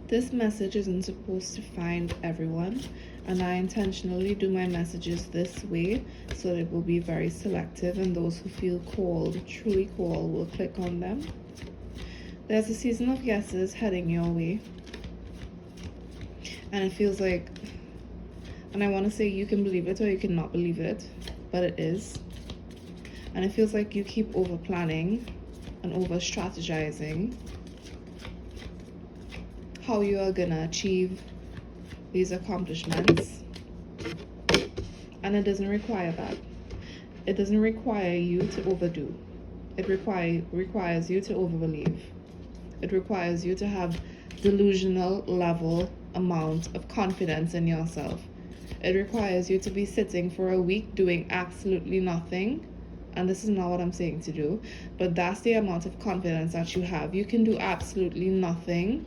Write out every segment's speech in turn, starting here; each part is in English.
This message isn't supposed to find everyone, and I intentionally do my messages this way so that it will be very selective, and those who feel called, truly called, will click on them. There's a season of yeses heading your way, and it feels like, and I want to say you can believe it or you cannot believe it, but it is. And it feels like you keep over planning and over strategizing how you are gonna achieve these accomplishments, and it doesn't require that. It doesn't require you to overdo. It requires you to overbelieve. It requires you to have delusional level amount of confidence in yourself. It requires you to be sitting for a week doing absolutely nothing, and this is not what I'm saying to do, but that's the amount of confidence that you have. You can do absolutely nothing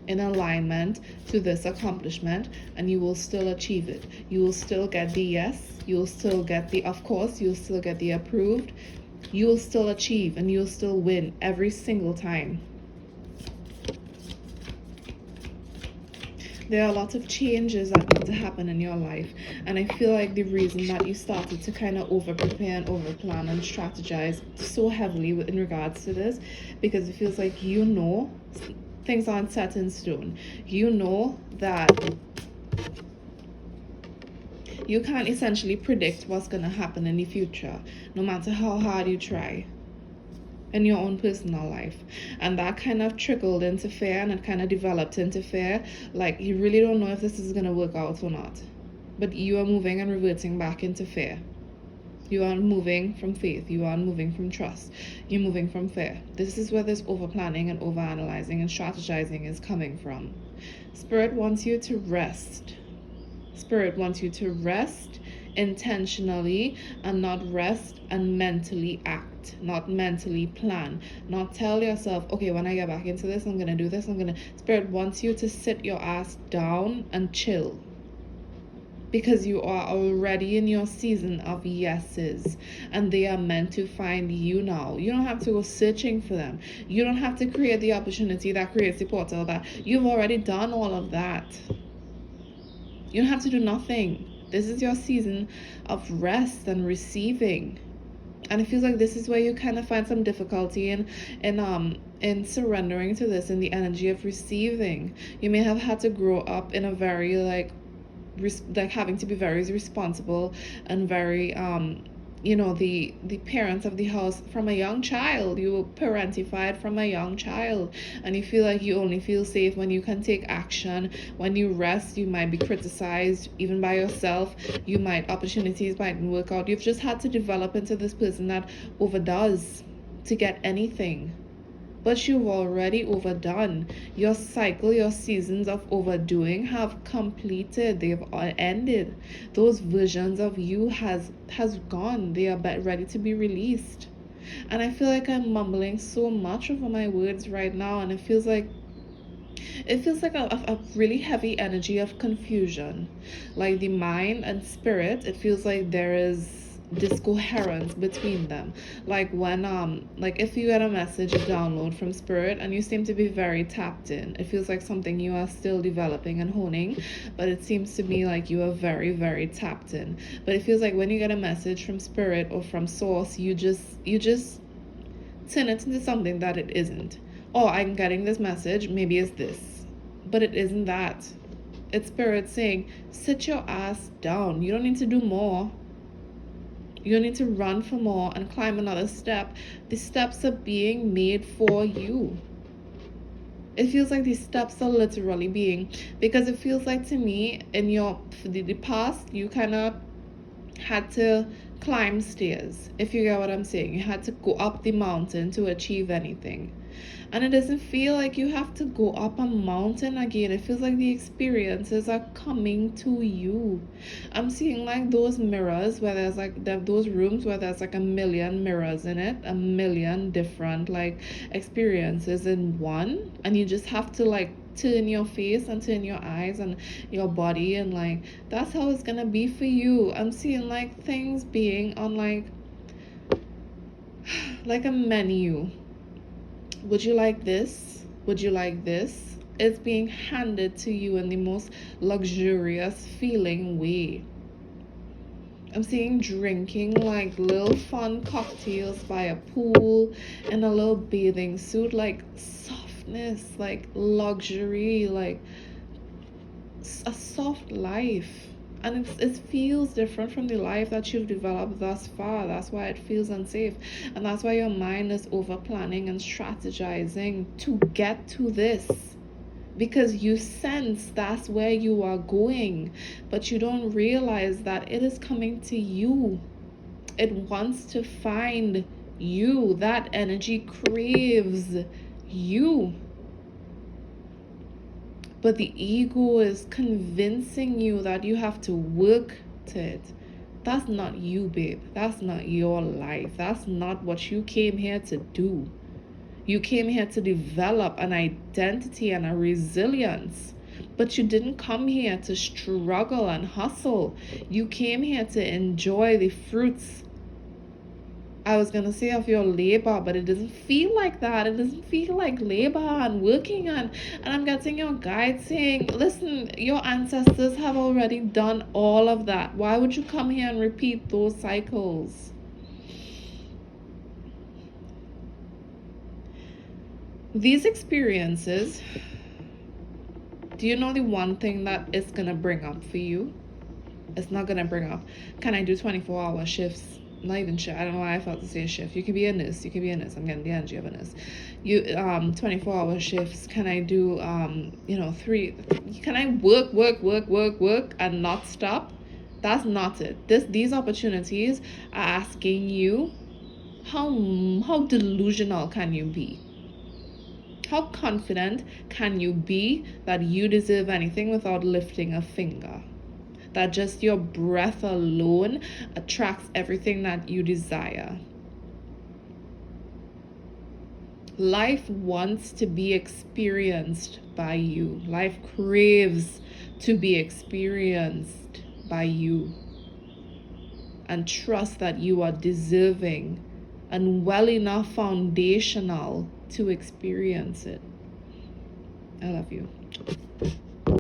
in alignment to this accomplishment, and you will still achieve it. You will still get the yes, you will still get the of course, you'll still get the approved, you will still achieve, and you'll still win every single time. There are a lot of changes that need to happen in your life, and I feel like the reason that you started to kind of over prepare and over plan and strategize so heavily in regards to this, because it feels like you know things aren't set in stone. You know that you can't essentially predict what's going to happen in the future, no matter how hard you try in your own personal life. And that kind of trickled into fear, and it kind of developed into fear. Like, you really don't know if this is going to work out or not. But you are moving and reverting back into fear. You are moving from faith. You are moving from trust. You're moving from fear. This is where this over planning and over analyzing and strategizing is coming from. Spirit wants you to rest. Spirit wants you to rest intentionally, and not rest and mentally act, not mentally plan, not tell yourself, okay, when I get back into this, I'm gonna do this, Spirit wants you to sit your ass down and chill, because you are already in your season of yeses, and they are meant to find you now. You don't have to go searching for them. You don't have to create the opportunity that creates the portal. That you've already done all of that. You don't have to do nothing. This is your season of rest and receiving. And it feels like this is where you kind of find some difficulty in surrendering to this, in the energy of receiving. You may have had to grow up in a very like having to be very responsible and very the parents of the house from a young child. You were parentified from a young child, and you feel like you only feel safe when you can take action. When you rest, you might be criticized even by yourself. Opportunities might work out. You've just had to develop into this person that overdoes to get anything. But you've already overdone. Your cycle, your seasons of overdoing have completed. They've ended. Those versions of you has gone. They are ready to be released. And I feel like I'm mumbling so much over my words right now, and it feels like a really heavy energy of confusion. Like the mind and spirit, it feels like there is discoherence between them. Like when like if you get a message, a download from spirit, and you seem to be very tapped in, it feels like something you are still developing and honing, but it seems to me like you are very, very tapped in. But it feels like when you get a message from spirit or from source, you just turn it into something that it isn't. Oh, I'm getting this message, maybe it's this, but it isn't that. It's spirit saying, sit your ass down. You don't need to do more. You don't need to run for more and climb another step. The steps are being made for you. It feels like these steps are literally being, because it feels like to me in the past, you kind of had to climb stairs, if you get what I'm saying. You had to go up the mountain to achieve anything. And it doesn't feel like you have to go up a mountain again. It feels like the experiences are coming to you. I'm seeing like those mirrors where there's like those rooms where there's like a million mirrors in it, a million different like experiences in one, and you just have to like turn your face and turn your eyes and your body, and like that's how it's gonna be for you. I'm seeing like things being on like a menu. Would you like this? Would you like this? It's being handed to you in the most luxurious feeling way. I'm seeing drinking like little fun cocktails by a pool in a little bathing suit, like softness, like luxury, like a soft life. And it feels different from the life that you've developed thus far. That's why it feels unsafe. And that's why your mind is over planning and strategizing to get to this, because you sense that's where you are going, but you don't realize that it is coming to you. It wants to find you. That energy craves you. But the ego is convincing you that you have to work to it. That's not you, babe. That's not your life. That's not what you came here to do. You came here to develop an identity and a resilience. But you didn't come here to struggle and hustle. You came here to enjoy the fruits, I was going to say, of your labor, but it doesn't feel like that. It doesn't feel like labor and working on. And I'm getting your guide saying, listen, your ancestors have already done all of that. Why would you come here and repeat those cycles? These experiences, do you know the one thing that it's going to bring up for you? It's not going to bring up, can I do 24-hour shifts? Not even sure. I don't know why I felt to say shift. You could be a nurse. You could be a nurse. I'm getting the energy of a nurse. 24-hour shifts. Can I do 3? Can I work and not stop? That's not it. These opportunities are asking you, how delusional can you be? How confident can you be that you deserve anything without lifting a finger? That just your breath alone attracts everything that you desire. Life wants to be experienced by you. Life craves to be experienced by you. And trust that you are deserving and well enough foundational to experience it. I love you.